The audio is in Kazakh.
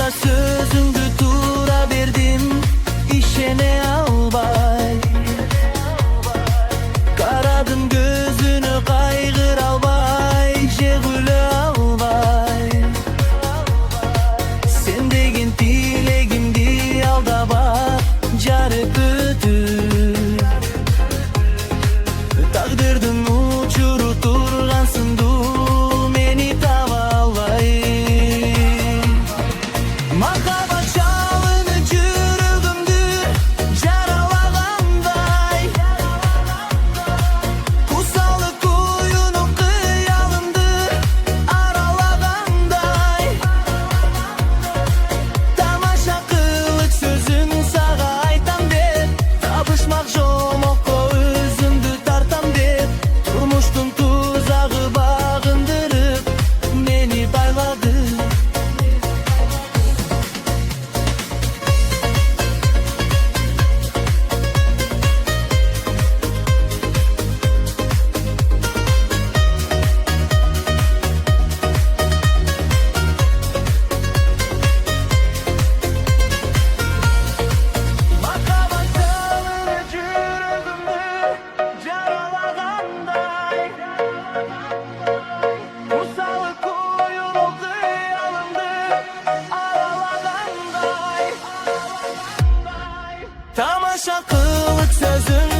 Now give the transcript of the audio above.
Anda sözüngü tura berdim, işene albay. Karadım gözünü kaygır albay, jegülü albay. Sen degen tilegimdi aldaba, jarıp ötür. Taqdirdin uçuru turgansın dul, meni taba albay. Makabat çalını жүрөгүмдү жаралагандай, кусалы куюну кыялымды аралагандай. Тамаша кылык сөзүн сага айтам деп, табышмак жомокко өзүмдү тартам деп, турмуштун тузагы багындырып мени байлады. Makabat çalını жүрөгүмдү жаралагандай, кусалы куюну кыялымды аралагандай. Тамаша кылык сөзүн